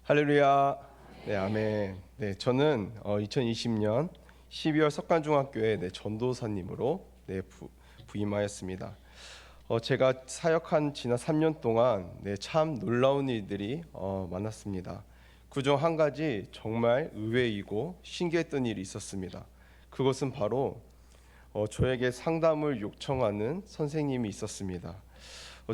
할렐루야. 네, 아멘. 네, 저는 2020년 12월 석관중학교에 전도사님으로 부임하였습니다. 제가 사역한 지난 3년 동안 참 놀라운 일들이 많았습니다. 그중 한 가지 정말 의외이고 신기했던 일이 있었습니다. 그것은 바로 저에게 상담을 요청하는 선생님이 있었습니다.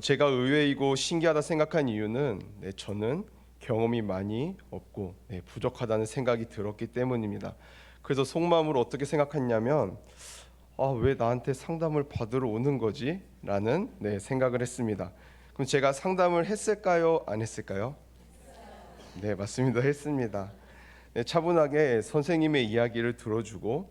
제가 의외이고 신기하다 생각한 이유는 저는 경험이 많이 없고 부족하다는 생각이 들었기 때문입니다. 그래서 속마음으로 어떻게 생각했냐면 왜 나한테 상담을 받으러 오는 거지? 라는 생각을 했습니다. 그럼 제가 상담을 했을까요? 안 했을까요? 네, 맞습니다. 했습니다. 차분하게 선생님의 이야기를 들어주고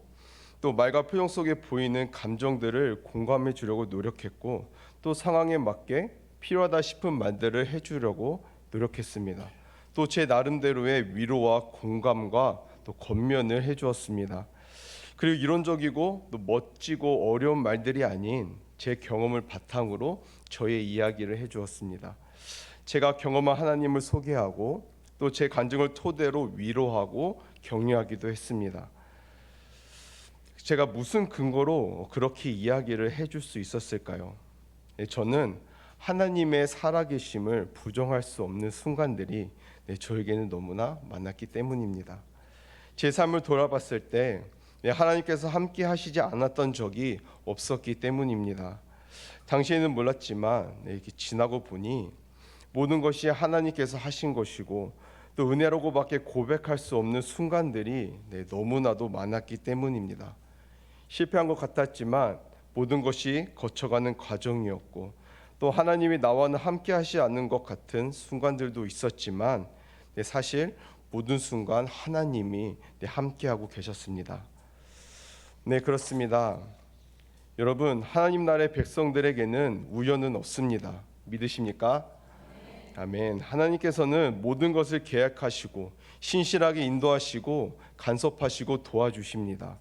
또 말과 표정 속에 보이는 감정들을 공감해 주려고 노력했고 또 상황에 맞게 필요하다 싶은 말들을 해주려고 노력했습니다. 또 제 나름대로의 위로와 공감과 또 권면을 해주었습니다. 그리고 이론적이고 또 멋지고 어려운 말들이 아닌 제 경험을 바탕으로 저의 이야기를 해주었습니다. 제가 경험한 하나님을 소개하고 또 제 간증을 토대로 위로하고 격려하기도 했습니다. 제가 무슨 근거로 그렇게 이야기를 해줄 수 있었을까요? 저는 하나님의 살아계심을 부정할 수 없는 순간들이 저에게는 너무나 많았기 때문입니다. 제 삶을 돌아봤을 때 하나님께서 함께 하시지 않았던 적이 없었기 때문입니다. 당시에는 몰랐지만 이렇게 지나고 보니 모든 것이 하나님께서 하신 것이고 또 은혜라고밖에 고백할 수 없는 순간들이 너무나도 많았기 때문입니다. 실패한 것 같았지만 모든 것이 거쳐가는 과정이었고 또 하나님이 나와는 함께 하시 않는 것 같은 순간들도 있었지만 사실 모든 순간 하나님이 함께하고 계셨습니다. 네, 그렇습니다. 여러분, 하나님 나라의 백성들에게는 우연은 없습니다. 믿으십니까? 아멘. 하나님께서는 모든 것을 계획하시고 신실하게 인도하시고 간섭하시고 도와주십니다.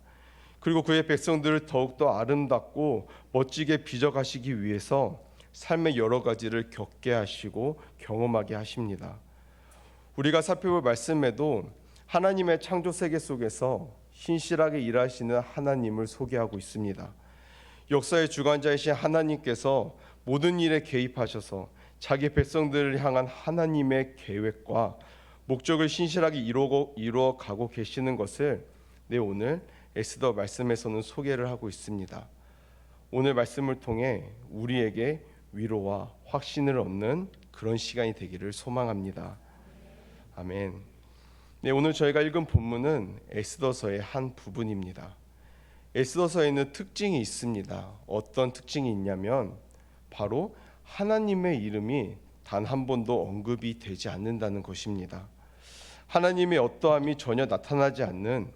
그리고 그의 백성들을 더욱더 아름답고 멋지게 빚어가시기 위해서 삶의 여러 가지를 겪게 하시고 경험하게 하십니다. 우리가 살펴볼 말씀에도 하나님의 창조 세계 속에서 신실하게 일하시는 하나님을 소개하고 있습니다. 역사의 주관자이신 하나님께서 모든 일에 개입하셔서 자기 백성들을 향한 하나님의 계획과 목적을 신실하게 이루어 가고 계시는 것을 오늘 에스더 말씀에서는 소개를 하고 있습니다. 오늘 말씀을 통해 우리에게 위로와 확신을 얻는 그런 시간이 되기를 소망합니다. 아멘. 오늘 저희가 읽은 본문은 에스더서의 한 부분입니다. 에스더서에는 특징이 있습니다. 어떤 특징이 있냐면 바로 하나님의 이름이 단 한 번도 언급이 되지 않는다는 것입니다. 하나님의 어떠함이 전혀 나타나지 않는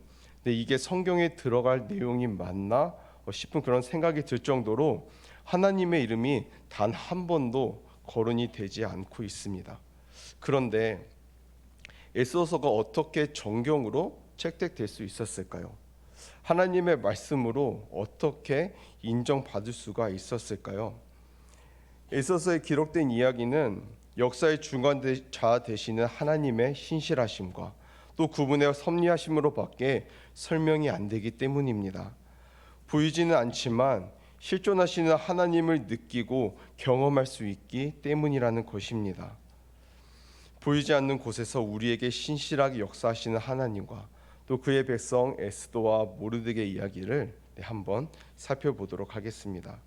이게 성경에 들어갈 내용이 맞나 싶은 그런 생각이 들 정도로 하나님의 이름이 단 한 번도 거론이 되지 않고 있습니다. 그런데 에스더서가 어떻게 정경으로 채택될 수 있었을까요? 하나님의 말씀으로 어떻게 인정받을 수가 있었을까요? 에스더서에 기록된 이야기는 역사의 중간자 되시는 하나님의 신실하심과 또 그분의 섭리하심으로밖에 설명이 안 되기 때문입니다. 보이지는 않지만 실존하시는 하나님을 느끼고 경험할 수 있기 때문이라는 것입니다. 보이지 않는 곳에서 우리에게 신실하게 역사하시는 하나님과 또 그의 백성 에스더와 모르드게의 이야기를 한번 살펴보도록 하겠습니다.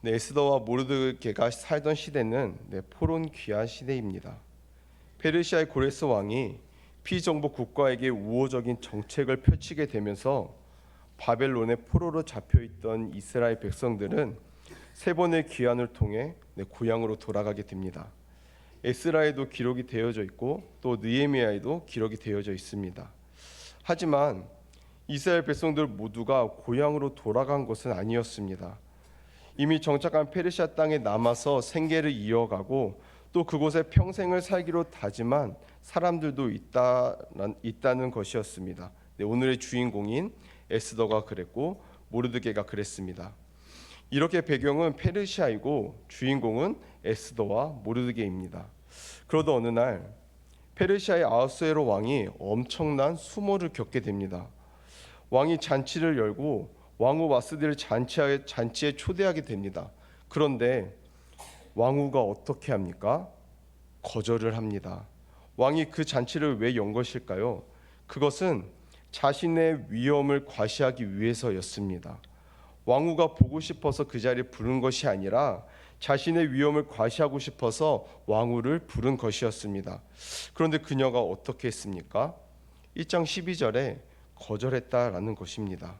에스더와 모르드게가 살던 시대는 포론 귀환 시대입니다. 페르시아의 고레스 왕이 피정복 국가에게 우호적인 정책을 펼치게 되면서 바벨론의 포로로 잡혀있던 이스라엘 백성들은 세 번의 귀환을 통해 고향으로 돌아가게 됩니다. 에스라에도 기록이 되어져 있고 또 느헤미야에도 기록이 되어져 있습니다. 하지만 이스라엘 백성들 모두가 고향으로 돌아간 것은 아니었습니다. 이미 정착한 페르시아 땅에 남아서 생계를 이어가고 또 그곳에 평생을 살기로 다짐한 사람들도 있다는 것이었습니다. 오늘의 주인공인 에스더가 그랬고 모르드게가 그랬습니다. 이렇게 배경은 페르시아이고 주인공은 에스더와 모르드게입니다. 그러던 어느 날 페르시아의 아하수에로 왕이 엄청난 수모를 겪게 됩니다. 왕이 잔치를 열고 왕후 와스디를 잔치에 초대하게 됩니다. 그런데 왕후가 어떻게 합니까? 거절을 합니다. 왕이 그 잔치를 왜 연 것일까요? 그것은 자신의 위엄을 과시하기 위해서였습니다. 왕후가 보고 싶어서 그 자리에 부른 것이 아니라 자신의 위엄을 과시하고 싶어서 왕후를 부른 것이었습니다. 그런데 그녀가 어떻게 했습니까? 1장 12절에 거절했다라는 것입니다.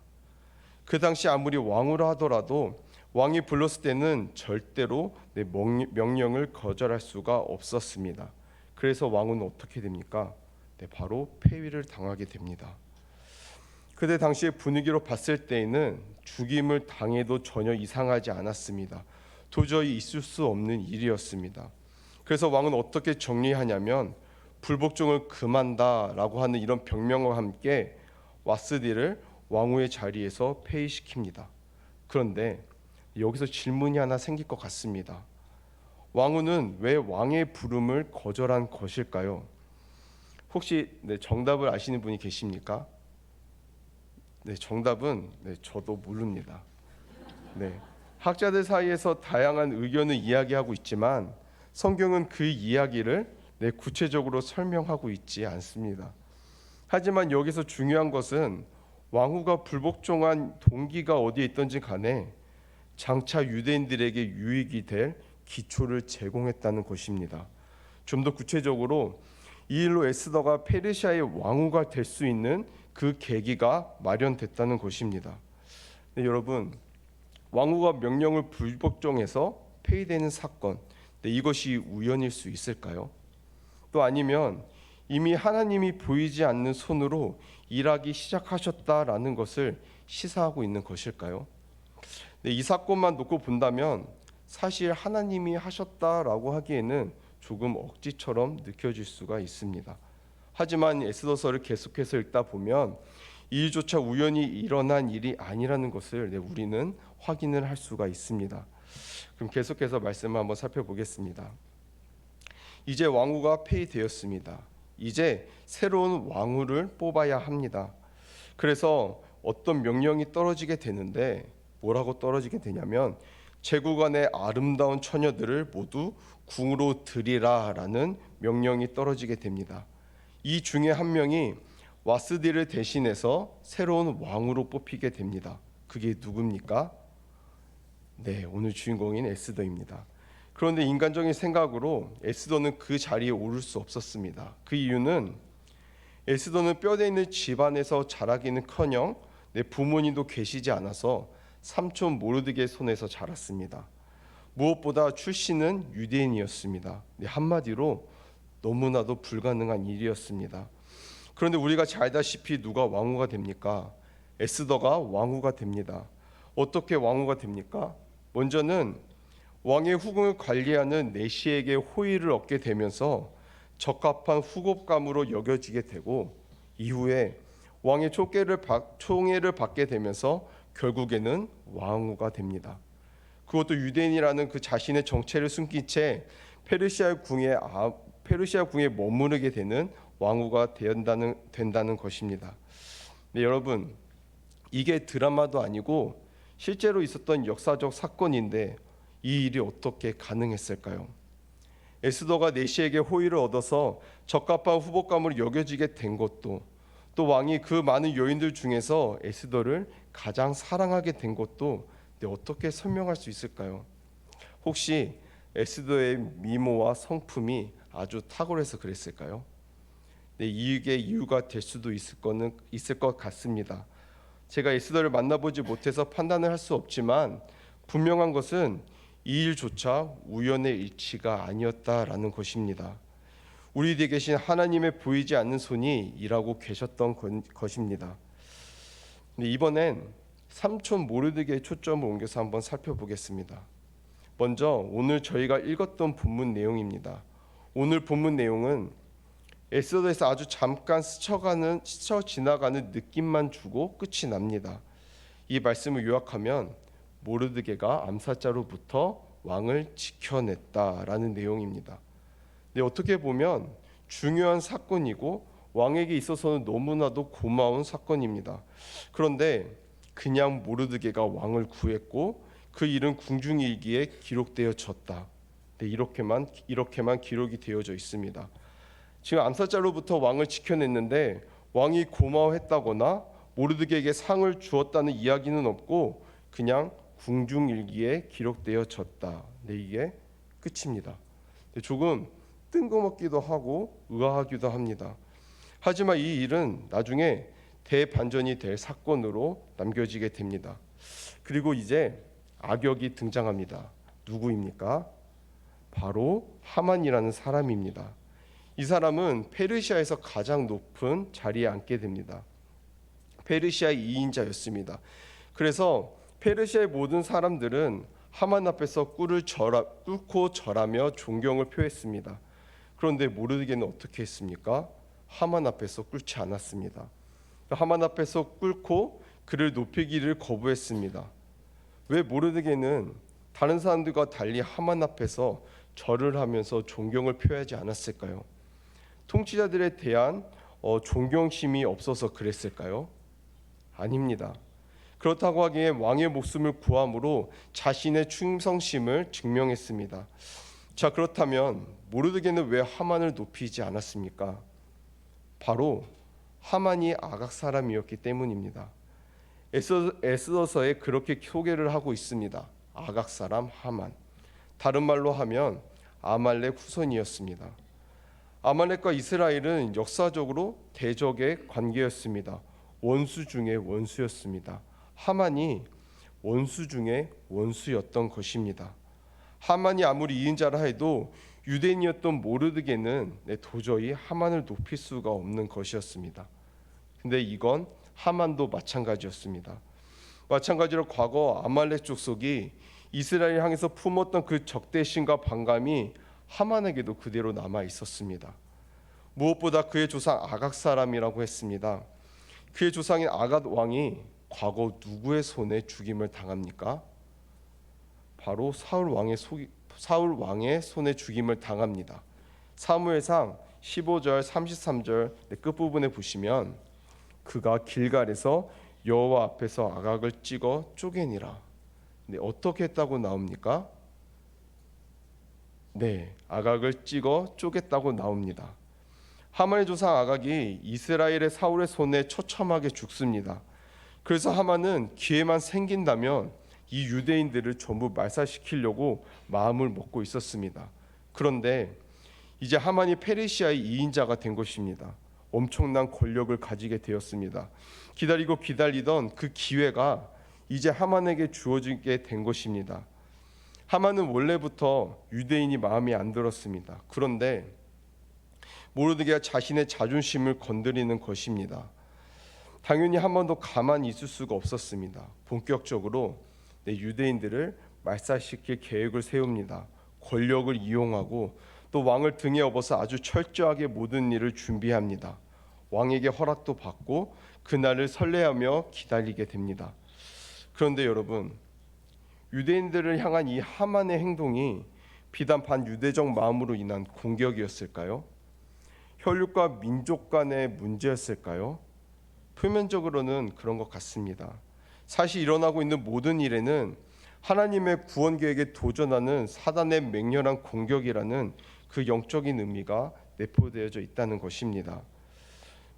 그 당시 아무리 왕후라 하더라도 왕이 불렀을 때는 절대로 내 명령을 거절할 수가 없었습니다. 그래서 왕후는 어떻게 됩니까? 바로 폐위를 당하게 됩니다. 그때 당시의 분위기로 봤을 때에는 죽임을 당해도 전혀 이상하지 않았습니다. 도저히 있을 수 없는 일이었습니다. 그래서 왕은 어떻게 정리하냐면 불복종을 금한다라고 하는 이런 병명과 함께 와스디를 왕후의 자리에서 폐위시킵니다. 그런데 여기서 질문이 하나 생길 것 같습니다. 왕후는 왜 왕의 부름을 거절한 것일까요? 혹시 정답을 아시는 분이 계십니까? 정답은 저도 모릅니다. 학자들 사이에서 다양한 의견을 이야기하고 있지만 성경은 그 이야기를 구체적으로 설명하고 있지 않습니다. 하지만 여기서 중요한 것은 왕후가 불복종한 동기가 어디에 있든지 간에 장차 유대인들에게 유익이 될 기초를 제공했다는 것입니다. 좀 더 구체적으로 이 일로 에스더가 페르시아의 왕후가 될 수 있는 그 계기가 마련됐다는 것입니다. 여러분, 왕후가 명령을 불복종해서 폐위되는 사건, 이것이 우연일 수 있을까요? 또 아니면 이미 하나님이 보이지 않는 손으로 일하기 시작하셨다라는 것을 시사하고 있는 것일까요? 이 사건만 놓고 본다면 사실 하나님이 하셨다라고 하기에는 조금 억지처럼 느껴질 수가 있습니다. 하지만 에스더서를 계속해서 읽다 보면 이 일조차 우연히 일어난 일이 아니라는 것을 우리는 확인을 할 수가 있습니다. 그럼 계속해서 말씀을 한번 살펴보겠습니다. 이제 왕후가 폐위되었습니다. 이제 새로운 왕후를 뽑아야 합니다. 그래서 어떤 명령이 떨어지게 되는데 뭐라고 떨어지게 되냐면 제국안의 아름다운 처녀들을 모두 궁으로 들이라라는 명령이 떨어지게 됩니다. 이 중에 한 명이 와스디를 대신해서 새로운 왕으로 뽑히게 됩니다. 그게 누굽니까? 오늘 주인공인 에스더입니다. 그런데 인간적인 생각으로 에스더는 그 자리에 오를 수 없었습니다. 그 이유는 에스더는 뼈대 있는 집안에서 자라기는커녕 내 부모님도 계시지 않아서 삼촌 모르드게의 손에서 자랐습니다. 무엇보다 출신은 유대인이었습니다. 한마디로 너무나도 불가능한 일이었습니다. 그런데 우리가 잘 알다시피 누가 왕후가 됩니까? 에스더가 왕후가 됩니다. 어떻게 왕후가 됩니까? 먼저는 왕의 후궁을 관리하는 내시에게 호의를 얻게 되면서 적합한 후급감으로 여겨지게 되고 이후에 왕의 총애를 받게 되면서 결국에는 왕후가 됩니다. 그것도 유대인이라는 그 자신의 정체를 숨긴 채 페르시아 궁에 머무르게 되는 왕후가 된다는 것입니다. 여러분, 이게 드라마도 아니고 실제로 있었던 역사적 사건인데 이 일이 어떻게 가능했을까요? 에스더가 내시에게 호의를 얻어서 적합한 후보감으로 여겨지게 된 것도, 또 왕이 그 많은 여인들 중에서 에스더를 가장 사랑하게 된 것도 어떻게 설명할 수 있을까요? 혹시 에스더의 미모와 성품이 아주 탁월해서 그랬을까요? 이게 이유가 될 수도 있을 것 같습니다. 제가 에스더를 만나보지 못해서 판단을 할 수 없지만 분명한 것은 이 일조차 우연의 일치가 아니었다라는 것입니다. 우리 뒤에 계신 하나님의 보이지 않는 손이 일하고 계셨던 것입니다. 이번엔 삼촌 모르드게의 초점을 옮겨서 한번 살펴보겠습니다. 먼저 오늘 저희가 읽었던 본문 내용입니다. 오늘 본문 내용은 에스더에서 아주 잠깐 스쳐 지나가는 느낌만 주고 끝이 납니다. 이 말씀을 요약하면 모르드게가 암살자로부터 왕을 지켜냈다라는 내용입니다. 어떻게 보면 중요한 사건이고 왕에게 있어서는 너무나도 고마운 사건입니다. 그런데 그냥 모르드게가 왕을 구했고 그 일은 궁중일기에 기록되어졌다. 네, 이렇게만 기록이 되어져 있습니다. 지금 암살자로부터 왕을 지켜냈는데 왕이 고마워했다거나 모르드게에게 상을 주었다는 이야기는 없고 그냥 궁중일기에 기록되어졌다. 네, 이게 끝입니다. 네, 조금 뜬금없기도 하고 의아하기도 합니다. 하지만 이 일은 나중에 대반전이 될 사건으로 남겨지게 됩니다. 그리고 이제 악역이 등장합니다. 누구입니까? 바로 하만이라는 사람입니다. 이 사람은 페르시아에서 가장 높은 자리에 앉게 됩니다. 페르시아 2인자였습니다. 그래서 페르시아의 모든 사람들은 하만 앞에서 꿇고 절하며 존경을 표했습니다. 그런데 모르드게는 어떻게 했습니까? 하만 앞에서 꿇지 않았습니다. 하만 앞에서 꿇고 그를 높이기를 거부했습니다. 왜 모르드게는 다른 사람들과 달리 하만 앞에서 절을 하면서 존경을 표하지 않았을까요? 통치자들에 대한 존경심이 없어서 그랬을까요? 아닙니다. 그렇다고 하기에 왕의 목숨을 구함으로 자신의 충성심을 증명했습니다. 자, 그렇다면 모르드게는 왜 하만을 높이지 않았습니까? 바로 하만이 아각 사람이었기 때문입니다. 에스더서에 그렇게 소개를 하고 있습니다. 아각 사람 하만. 다른 말로 하면 아말렉 후손이었습니다. 아말렉과 이스라엘은 역사적으로 대적의 관계였습니다. 원수 중의 원수였습니다. 하만이 원수 중의 원수였던 것입니다. 하만이 아무리 이인자라 해도 유대인이었던 모르드게는 도저히 하만을 높일 수가 없는 것이었습니다. 근데 이건 하만도 마찬가지였습니다. 마찬가지로 과거 아말렉 족속이 이스라엘 향해서 품었던 그 적대심과 반감이 하만에게도 그대로 남아 있었습니다. 무엇보다 그의 조상 아각 사람이라고 했습니다. 그의 조상인 아각 왕이 과거 누구의 손에 죽임을 당합니까? 바로 사울 왕의 손에 죽임을 당합니다. 사무엘상 15절 33절 끝부분에 보시면 그가 길갈에서 여호와 앞에서 아각을 찍어 쪼개니라. 네, 어떻게 했다고 나옵니까? 네, 아각을 찍어 쪼갰다고 나옵니다. 하만의 조상 아각이 이스라엘의 사울의 손에 처참하게 죽습니다. 그래서 하만은 기회만 생긴다면 이 유대인들을 전부 말살시키려고 마음을 먹고 있었습니다. 그런데 이제 하만이 페르시아의 2인자가 된 것입니다. 엄청난 권력을 가지게 되었습니다. 기다리고 기다리던 그 기회가 이제 하만에게 주어지게 된 것입니다. 하만은 원래부터 유대인이 마음에 안 들었습니다. 그런데 모르드게가 자신의 자존심을 건드리는 것입니다. 당연히 하만도 가만히 있을 수가 없었습니다. 본격적으로 유대인들을 말살시킬 계획을 세웁니다. 권력을 이용하고 또 왕을 등에 업어서 아주 철저하게 모든 일을 준비합니다. 왕에게 허락도 받고 그날을 설레하며 기다리게 됩니다. 그런데 여러분, 유대인들을 향한 이 하만의 행동이 비단 반유대적 마음으로 인한 공격이었을까요? 혈육과 민족 간의 문제였을까요? 표면적으로는 그런 것 같습니다. 사실 일어나고 있는 모든 일에는 하나님의 구원 계획에 도전하는 사단의 맹렬한 공격이라는 그 영적인 의미가 내포되어져 있다는 것입니다.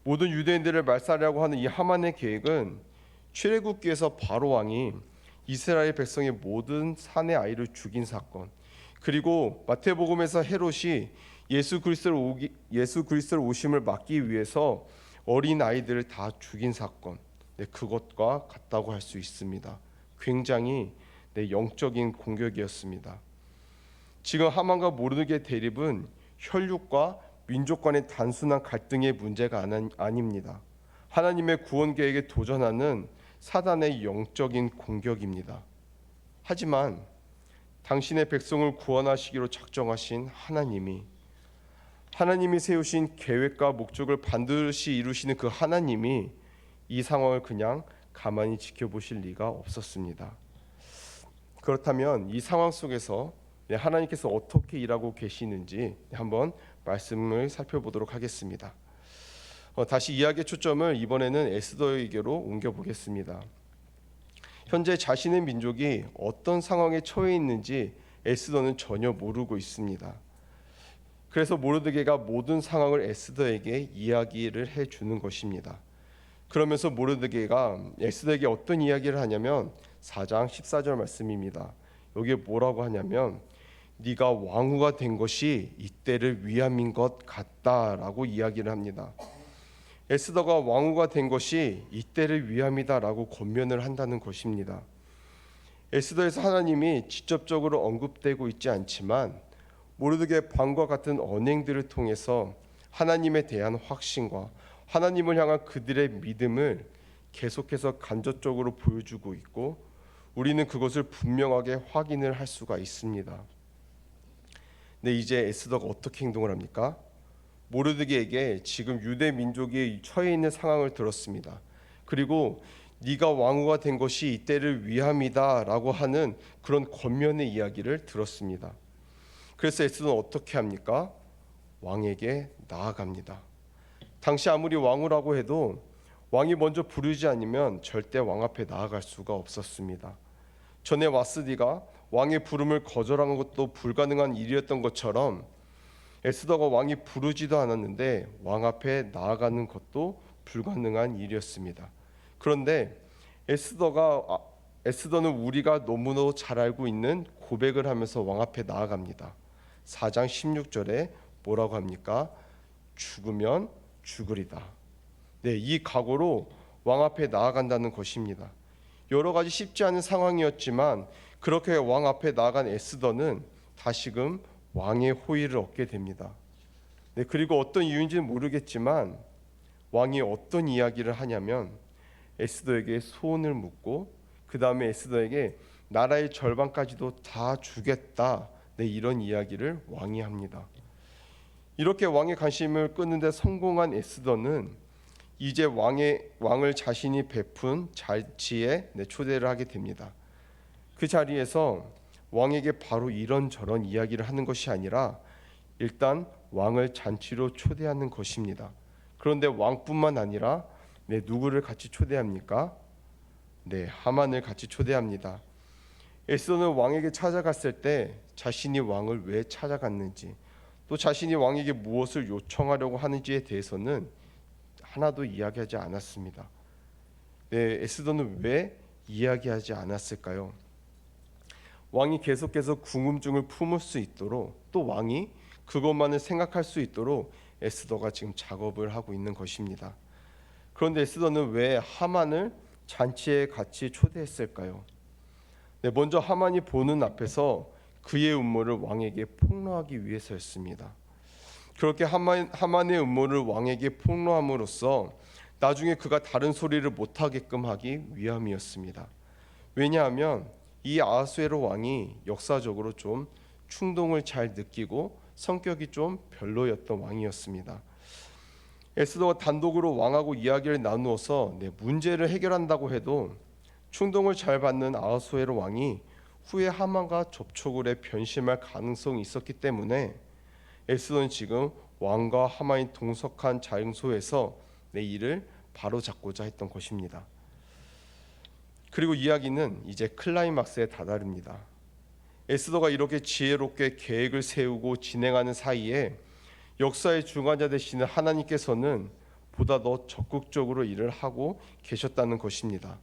모든 유대인들을 말살하려고 하는 이 하만의 계획은 출애굽기에서 바로 왕이 이스라엘 백성의 모든 사내 아이를 죽인 사건, 그리고 마태복음에서 헤롯이 예수 그리스도의 오심을 막기 위해서 어린 아이들을 다 죽인 사건, 그것과 같다고 할 수 있습니다. 굉장히 영적인 공격이었습니다. 지금 하만과 모르드게 대립은 혈육과 민족 간의 단순한 갈등의 문제가 아닙니다. 하나님의 구원 계획에 도전하는 사단의 영적인 공격입니다. 하지만 당신의 백성을 구원하시기로 작정하신 하나님이 세우신 계획과 목적을 반드시 이루시는 그 하나님이 이 상황을 그냥 가만히 지켜보실 리가 없었습니다. 그렇다면 이 상황 속에서 하나님께서 어떻게 일하고 계시는지 한번 말씀을 살펴보도록 하겠습니다. 다시 이야기의 초점을 이번에는 에스더에게로 옮겨보겠습니다. 현재 자신의 민족이 어떤 상황에 처해 있는지 에스더는 전혀 모르고 있습니다. 그래서 모르드게가 모든 상황을 에스더에게 이야기를 해주는 것입니다. 그러면서 모르드게가 에스더에게 어떤 이야기를 하냐면 4장 14절 말씀입니다. 여기에 뭐라고 하냐면 네가 왕후가 된 것이 이때를 위함인 것 같다라고 이야기를 합니다. 에스더가 왕후가 된 것이 이때를 위함이다라고 권면을 한다는 것입니다. 에스더에서 하나님이 직접적으로 언급되고 있지 않지만 모르드게의 방과 같은 언행들을 통해서 하나님에 대한 확신과 하나님을 향한 그들의 믿음을 계속해서 간접적으로 보여주고 있고 우리는 그것을 분명하게 확인을 할 수가 있습니다. 근데 이제 에스더가 어떻게 행동을 합니까? 모르드게에게 지금 유대 민족이 처해 있는 상황을 들었습니다. 그리고 네가 왕후가 된 것이 이때를 위함이다라고 하는 그런 권면의 이야기를 들었습니다. 그래서 에스더는 어떻게 합니까? 왕에게 나아갑니다. 당시 아무리 왕후라고 해도 왕이 먼저 부르지 않으면 절대 왕 앞에 나아갈 수가 없었습니다. 전에 와스디가 왕의 부름을 거절한 것도 불가능한 일이었던 것처럼 에스더가 왕이 부르지도 않았는데 왕 앞에 나아가는 것도 불가능한 일이었습니다. 그런데 에스더는 우리가 너무너무 잘 알고 있는 고백을 하면서 왕 앞에 나아갑니다. 4장 16절에 뭐라고 합니까? 죽으면 죽으리다. 네, 이 각오로 왕 앞에 나아간다는 것입니다. 여러 가지 쉽지 않은 상황이었지만 그렇게 왕 앞에 나아간 에스더는 다시금 왕의 호의를 얻게 됩니다. 네, 그리고 어떤 이유인지는 모르겠지만 왕이 어떤 이야기를 하냐면 에스더에게 소원을 묻고 그 다음에 에스더에게 나라의 절반까지도 다 주겠다. 네, 이런 이야기를 왕이 합니다. 이렇게 왕의 관심을 끄는데 성공한 에스더는 이제 왕을 자신이 베푼 잔치에 초대를 하게 됩니다. 그 자리에서 왕에게 바로 이런저런 이야기를 하는 것이 아니라 일단 왕을 잔치로 초대하는 것입니다. 그런데 왕뿐만 아니라 누구를 같이 초대합니까? 하만을 같이 초대합니다. 에스더는 왕에게 찾아갔을 때 자신이 왕을 왜 찾아갔는지 또 자신이 왕에게 무엇을 요청하려고 하는지에 대해서는 하나도 이야기하지 않았습니다. 에스더는 왜 이야기하지 않았을까요? 왕이 계속해서 궁금증을 품을 수 있도록 또 왕이 그것만을 생각할 수 있도록 에스더가 지금 작업을 하고 있는 것입니다. 그런데 에스더는 왜 하만을 잔치에 같이 초대했을까요? 먼저 하만이 보는 앞에서 그의 음모를 왕에게 폭로하기 위해서였습니다. 그렇게 하만의 음모를 왕에게 폭로함으로써 나중에 그가 다른 소리를 못하게끔 하기 위함이었습니다. 왜냐하면 이 아하수에로 왕이 역사적으로 좀 충동을 잘 느끼고 성격이 좀 별로였던 왕이었습니다. 에스더가 단독으로 왕하고 이야기를 나누어서 문제를 해결한다고 해도 충동을 잘 받는 아하수에로 왕이 후에 하만과 접촉을 해 변심할 가능성이 있었기 때문에 에스더는 지금 왕과 하만이 동석한 장소에서 내 일을 바로잡고자 했던 것입니다. 그리고 이야기는 이제 클라이막스에 다다릅니다. 에스더가 이렇게 지혜롭게 계획을 세우고 진행하는 사이에 역사의 중간자 되시는 하나님께서는 보다 더 적극적으로 일을 하고 계셨다는 것입니다.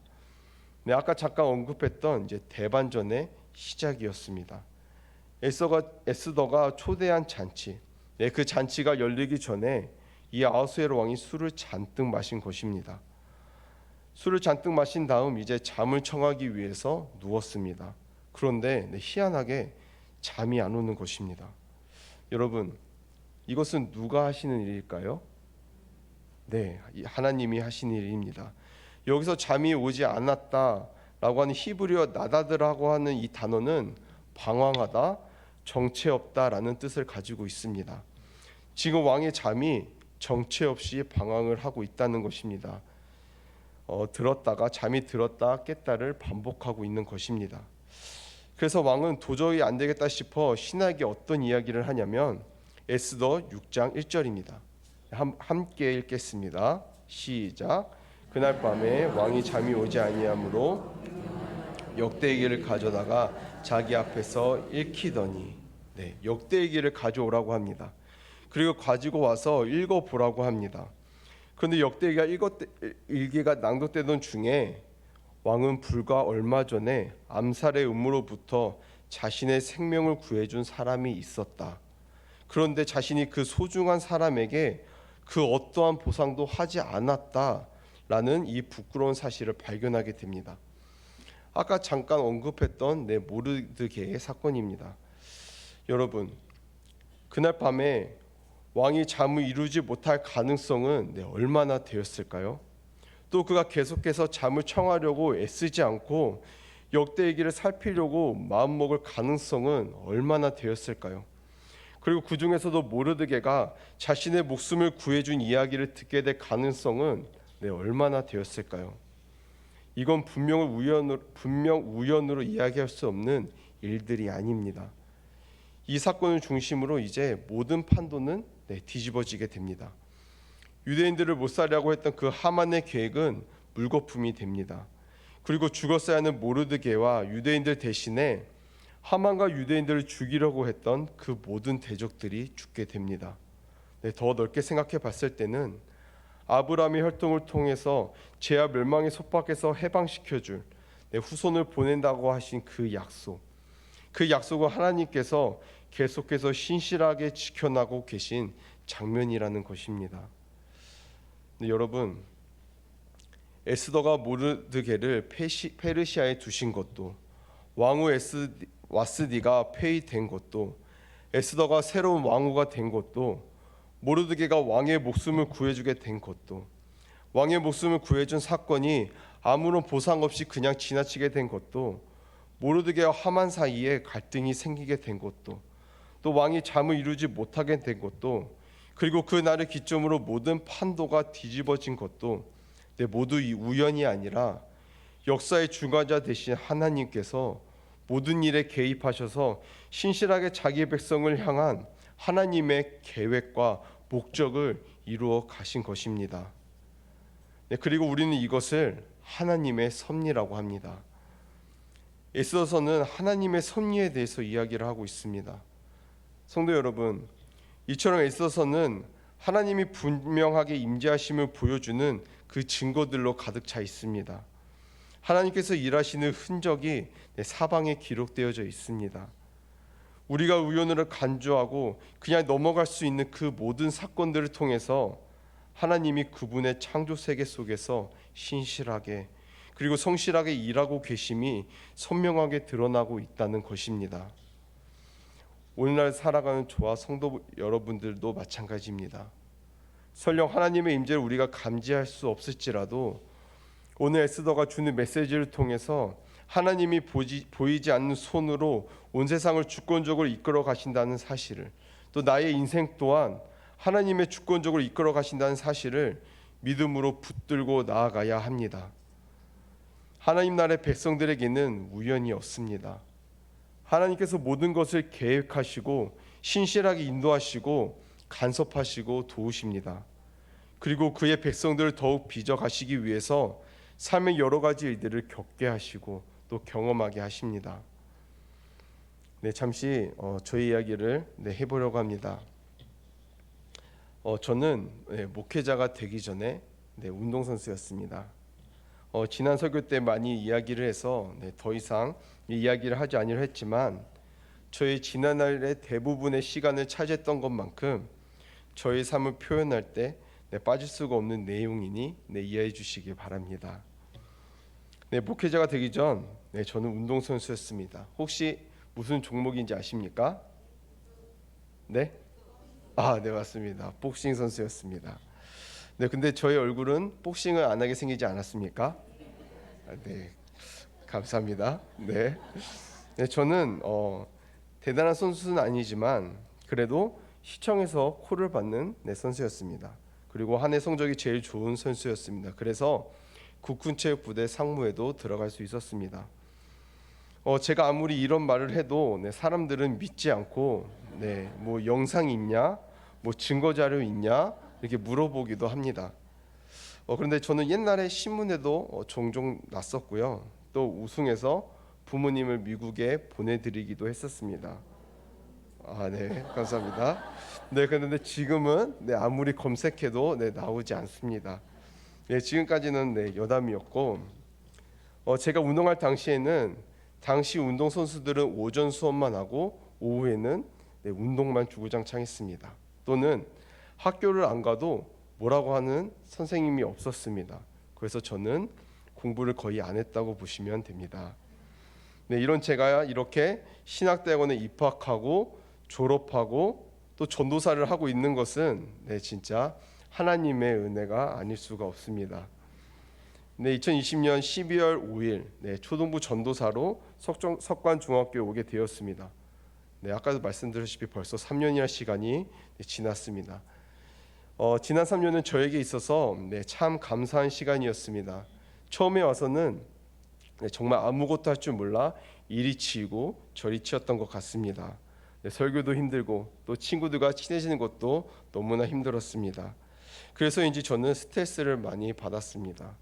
아까 잠깐 언급했던 이제 대반전의 시작이었습니다. 에스더가 초대한 잔치, 그 잔치가 열리기 전에 이 아하수에로 왕이 술을 잔뜩 마신 것입니다. 술을 잔뜩 마신 다음 이제 잠을 청하기 위해서 누웠습니다. 그런데 희한하게 잠이 안 오는 것입니다. 여러분, 이것은 누가 하시는 일일까요? 하나님이 하시는 일입니다. 여기서 잠이 오지 않았다라고 하는 히브리어 나다드라고 하는 이 단어는 방황하다, 정체 없다라는 뜻을 가지고 있습니다. 지금 왕의 잠이 정체 없이 방황을 하고 있다는 것입니다. 잠이 들었다 깼다를 반복하고 있는 것입니다. 그래서 왕은 도저히 안 되겠다 싶어 신하에게 어떤 이야기를 하냐면 에스더 6장 1절입니다. 함께 읽겠습니다. 시작. 그날 밤에 왕이 잠이 오지 아니하므로 역대기를 가져다가 자기 앞에서 읽히더니, 역대기를 가져오라고 합니다. 그리고 가지고 와서 읽어보라고 합니다. 그런데 역대기가 읽기가 낭독되던 중에 왕은 불과 얼마 전에 암살의 음모로부터 자신의 생명을 구해준 사람이 있었다. 그런데 자신이 그 소중한 사람에게 그 어떠한 보상도 하지 않았다라는 이 부끄러운 사실을 발견하게 됩니다. 아까 잠깐 언급했던 모르드게의 사건입니다. 여러분, 그날 밤에 왕이 잠을 이루지 못할 가능성은 얼마나 되었을까요? 또 그가 계속해서 잠을 청하려고 애쓰지 않고 역대기를 살피려고 마음먹을 가능성은 얼마나 되었을까요? 그리고 그 중에서도 모르드게가 자신의 목숨을 구해준 이야기를 듣게 될 가능성은 얼마나 되었을까요? 이건 분명 우연으로 이야기할 수 없는 일들이 아닙니다. 이 사건을 중심으로 이제 모든 판도는 뒤집어지게 됩니다. 유대인들을 못살려고 했던 그 하만의 계획은 물거품이 됩니다. 그리고 죽었어야 하는 모르드게와 유대인들 대신에 하만과 유대인들을 죽이려고 했던 그 모든 대적들이 죽게 됩니다. 더 넓게 생각해 봤을 때는 아브라함의 혈통을 통해서 죄와 멸망의 속박에서 해방시켜줄 후손을 보낸다고 하신 그 약속을 하나님께서 계속해서 신실하게 지켜나고 계신 장면이라는 것입니다. 여러분, 에스더가 모르드게를 페르시아에 두신 것도, 왕후 와스디가 폐위된 것도, 에스더가 새로운 왕후가 된 것도, 모르드게가 왕의 목숨을 구해주게 된 것도, 왕의 목숨을 구해준 사건이 아무런 보상 없이 그냥 지나치게 된 것도, 모르드게와 하만 사이에 갈등이 생기게 된 것도, 또 왕이 잠을 이루지 못하게 된 것도, 그리고 그 날을 기점으로 모든 판도가 뒤집어진 것도 모두 이 우연이 아니라 역사의 중간자 되신 하나님께서 모든 일에 개입하셔서 신실하게 자기의 백성을 향한 하나님의 계획과 목적을 이루어 가신 것입니다. 그리고 우리는 이것을 하나님의 섭리라고 합니다. 에스더서는 하나님의 섭리에 대해서 이야기를 하고 있습니다. 성도 여러분, 이처럼 에스더서는 하나님이 분명하게 임재하심을 보여주는 그 증거들로 가득 차 있습니다. 하나님께서 일하시는 흔적이 사방에 기록되어져 있습니다. 우리가 우연으로 간주하고 그냥 넘어갈 수 있는 그 모든 사건들을 통해서 하나님이 그분의 창조 세계 속에서 신실하게 그리고 성실하게 일하고 계심이 선명하게 드러나고 있다는 것입니다. 오늘날 살아가는 저와 성도 여러분들도 마찬가지입니다. 설령 하나님의 임재를 우리가 감지할 수 없을지라도 오늘 에스더가 주는 메시지를 통해서 하나님이 보이지 않는 손으로 온 세상을 주권적으로 이끌어 가신다는 사실을, 또 나의 인생 또한 하나님의 주권적으로 이끌어 가신다는 사실을 믿음으로 붙들고 나아가야 합니다. 하나님 나라의 백성들에게는 우연이 없습니다. 하나님께서 모든 것을 계획하시고 신실하게 인도하시고 간섭하시고 도우십니다. 그리고 그의 백성들을 더욱 빚어가시기 위해서 삶의 여러 가지 일들을 겪게 하시고 또 경험하게 하십니다. 잠시 저의 이야기를 해보려고 합니다. 저는 목회자가 되기 전에 운동선수였습니다. 지난 설교 때 많이 이야기를 해서 더 이상 이야기를 하지 않으려 했지만 저희 지난날의 대부분의 시간을 차지했던 것만큼 저의 삶을 표현할 때 빠질 수가 없는 내용이니 이해해 주시기 바랍니다. 목회자가 되기 전 저는 운동선수였습니다. 혹시 무슨 종목인지 아십니까? 네? 네, 맞습니다. 복싱 선수였습니다. 근데 저의 얼굴은 복싱을 안 하게 생기지 않았습니까? 네, 감사합니다. 저는 대단한 선수는 아니지만 그래도 시청에서 콜을 받는 선수였습니다. 그리고 한 해 성적이 제일 좋은 선수였습니다. 그래서 국군체육부대 상무에도 들어갈 수 있었습니다. 제가 아무리 이런 말을 해도 사람들은 믿지 않고 뭐 영상 있냐, 뭐 증거 자료 있냐 이렇게 물어보기도 합니다. 그런데 저는 옛날에 신문에도 종종 났었고요. 또 우승해서 부모님을 미국에 보내드리기도 했었습니다. 네, 감사합니다. 그런데 지금은 아무리 검색해도 나오지 않습니다. 지금까지는 여담이었고, 제가 운동할 당시에는 당시 운동 선수들은 오전 수업만 하고 오후에는 운동만 주구장창했습니다. 또는 학교를 안 가도 뭐라고 하는 선생님이 없었습니다. 그래서 저는 공부를 거의 안 했다고 보시면 됩니다. 이런 제가 이렇게 신학대학원에 입학하고 졸업하고 또 전도사를 하고 있는 것은 진짜 하나님의 은혜가 아닐 수가 없습니다. 2020년 12월 5일 초등부 전도사로 석관중학교에 오게 되었습니다. 아까도 말씀드렸다시피 벌써 3년이나 시간이 지났습니다. 지난 3년은 저에게 있어서 참 감사한 시간이었습니다. 처음에 와서는 정말 아무것도 할 줄 몰라 이리 치이고 저리 치였던 것 같습니다. 설교도 힘들고 또 친구들과 친해지는 것도 너무나 힘들었습니다. 그래서인지 저는 스트레스를 많이 받았습니다.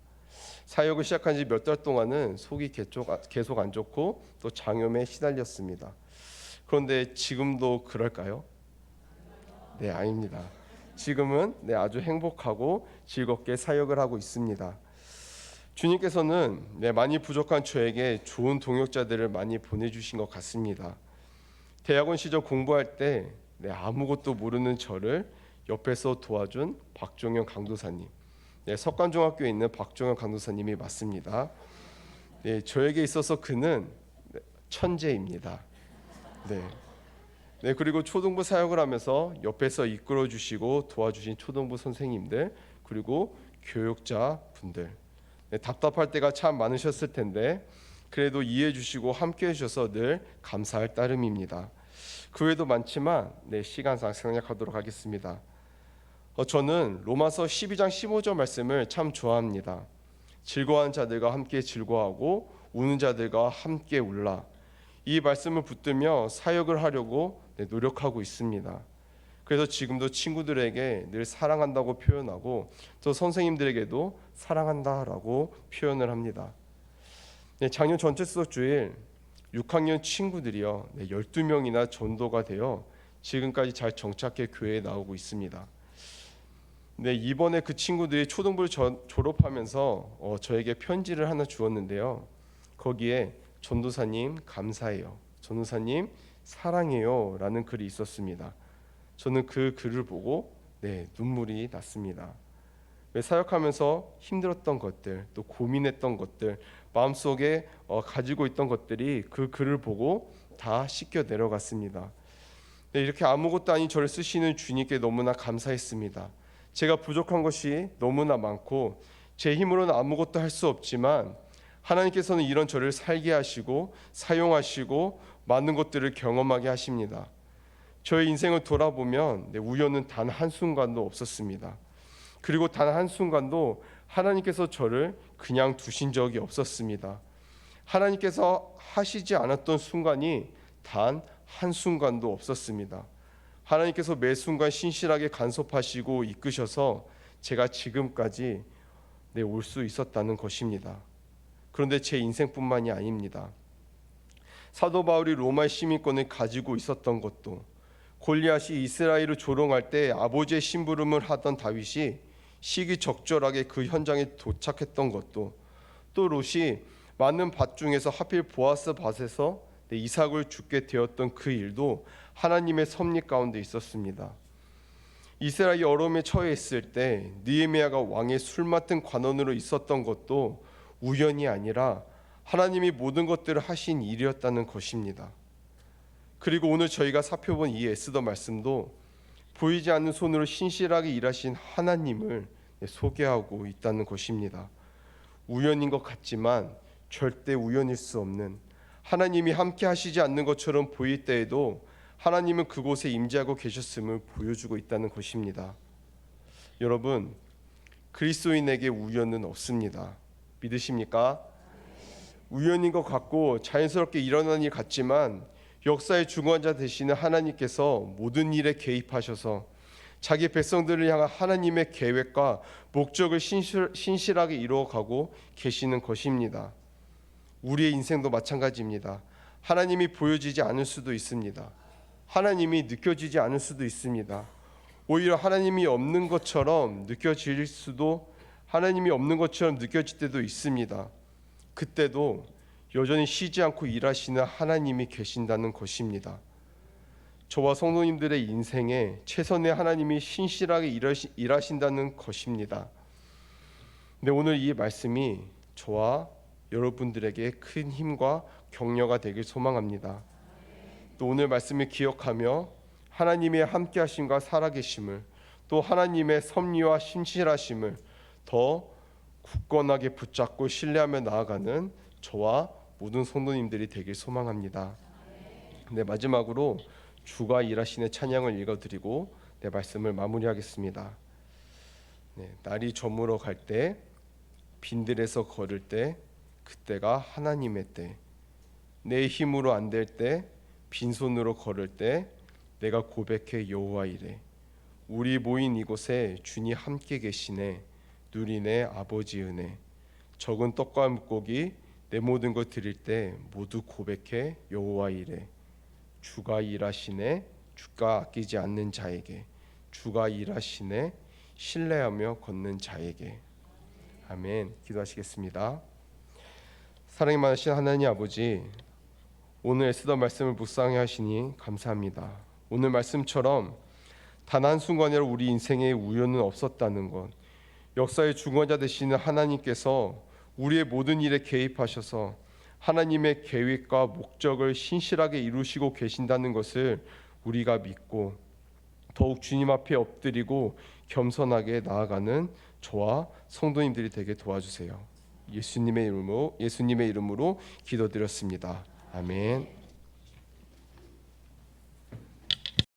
사역을 시작한 지 몇 달 동안은 속이 계속 안 좋고 또 장염에 시달렸습니다. 그런데 지금도 그럴까요? 아닙니다. 지금은 아주 행복하고 즐겁게 사역을 하고 있습니다. 주님께서는 많이 부족한 저에게 좋은 동역자들을 많이 보내주신 것 같습니다. 대학원 시절 공부할 때 아무것도 모르는 저를 옆에서 도와준 박종현 강도사님, 석관중학교에 있는 박종현 강도사님이 맞습니다. 저에게 있어서 그는 천재입니다. 그리고 초등부 사역을 하면서 옆에서 이끌어 주시고 도와주신 초등부 선생님들 그리고 교육자 분들, 답답할 때가 참 많으셨을 텐데 그래도 이해해 주시고 함께 해주셔서 늘 감사할 따름입니다. 그 외에도 많지만 시간상 생략하도록 하겠습니다. 저는 로마서 12장 15절 말씀을 참 좋아합니다. 즐거워하는 자들과 함께 즐거워하고 우는 자들과 함께 울라. 이 말씀을 붙들며 사역을 하려고 노력하고 있습니다. 그래서 지금도 친구들에게 늘 사랑한다고 표현하고 또 선생님들에게도 사랑한다라고 표현을 합니다. 작년 전체 수석주일 6학년 친구들이요 12명이나 전도가 되어 지금까지 잘 정착해 교회에 나오고 있습니다. 이번에 그 친구들이 초등부를 졸업하면서 저에게 편지를 하나 주었는데요. 거기에 전도사님 감사해요, 전도사님 사랑해요 라는 글이 있었습니다. 저는 그 글을 보고 눈물이 났습니다. 사역하면서 힘들었던 것들, 또 고민했던 것들, 마음속에 가지고 있던 것들이 그 글을 보고 다 씻겨 내려갔습니다. 이렇게 아무것도 아닌 저를 쓰시는 주님께 너무나 감사했습니다. 제가 부족한 것이 너무나 많고 제 힘으로는 아무것도 할 수 없지만 하나님께서는 이런 저를 살게 하시고 사용하시고 많은 것들을 경험하게 하십니다. 저의 인생을 돌아보면 우연은 단 한순간도 없었습니다. 그리고 단 한순간도 하나님께서 저를 그냥 두신 적이 없었습니다. 하나님께서 하시지 않았던 순간이 단 한순간도 없었습니다. 하나님께서 매 순간 신실하게 간섭하시고 이끄셔서 제가 지금까지 올 수 있었다는 것입니다. 그런데 제 인생뿐만이 아닙니다. 사도 바울이 로마의 시민권을 가지고 있었던 것도, 골리앗이 이스라엘을 조롱할 때 아버지의 심부름을 하던 다윗이 시기적절하게 그 현장에 도착했던 것도, 또 롯이 많은 밭 중에서 하필 보아스 밭에서 이삭을 죽게 되었던 그 일도 하나님의 섭리 가운데 있었습니다. 이스라엘이 어려움에 처해 있을 때 느헤미야가 왕의 술 맡은 관원으로 있었던 것도 우연이 아니라 하나님이 모든 것들을 하신 일이었다는 것입니다. 그리고 오늘 저희가 살펴본 이 에스더 말씀도 보이지 않는 손으로 신실하게 일하신 하나님을 소개하고 있다는 것입니다. 우연인 것 같지만 절대 우연일 수 없는, 하나님이 함께 하시지 않는 것처럼 보일 때에도 하나님은 그곳에 임재하고 계셨음을 보여주고 있다는 것입니다. 여러분, 그리스도인에게 우연은 없습니다. 믿으십니까? 우연인 것 같고 자연스럽게 일어난 일 같지만 역사의 중원자 되시는 하나님께서 모든 일에 개입하셔서 자기 백성들을 향한 하나님의 계획과 목적을 신실하게 이루어가고 계시는 것입니다. 우리의 인생도 마찬가지입니다. 하나님이 보여지지 않을 수도 있습니다. 하나님이 느껴지지 않을 수도 있습니다. 오히려 하나님이 없는 것처럼 느껴질 때도 있습니다. 그때도 여전히 쉬지 않고 일하시는 하나님이 계신다는 것입니다. 저와 성도님들의 인생에 최선의 하나님이 신실하게 일하신다는 것입니다. 근데 오늘 이 말씀이 저와 여러분들에게 큰 힘과 격려가 되길 소망합니다. 또 오늘 말씀을 기억하며 하나님의 함께하심과 살아계심을, 또 하나님의 섭리와 신실하심을 더 굳건하게 붙잡고 신뢰하며 나아가는 저와 모든 성도님들이 되길 소망합니다. 네, 마지막으로 주가 일하시는 찬양을 읽어드리고 내 말씀을 마무리하겠습니다. 네, 날이 저물어 갈 때, 빈들에서 걸을 때, 그때가 하나님의 때. 내 힘으로 안 될 때, 빈손으로 걸을 때, 내가 고백해 여호와 이래. 우리 모인 이곳에 주니 함께 계시네. 누리네 아버지 은혜. 적은 떡과 물고기 내 모든 것 드릴 때 모두 고백해 여호와 이래. 주가 일하시네. 주가 아끼지 않는 자에게. 주가 일하시네. 신뢰하며 걷는 자에게. 아멘. 기도하시겠습니다. 사랑이 많으신 하나님 아버지, 오늘 쓰던 말씀을 묵상해 하시니 감사합니다. 오늘 말씀처럼 단 한순간이라도 우리 인생에 우연은 없었다는 것, 역사의 중원자 되시는 하나님께서 우리의 모든 일에 개입하셔서 하나님의 계획과 목적을 신실하게 이루시고 계신다는 것을 우리가 믿고 더욱 주님 앞에 엎드리고 겸손하게 나아가는 저와 성도님들이 되게 도와주세요. 예수님의 이름으로 기도드렸습니다. 아멘.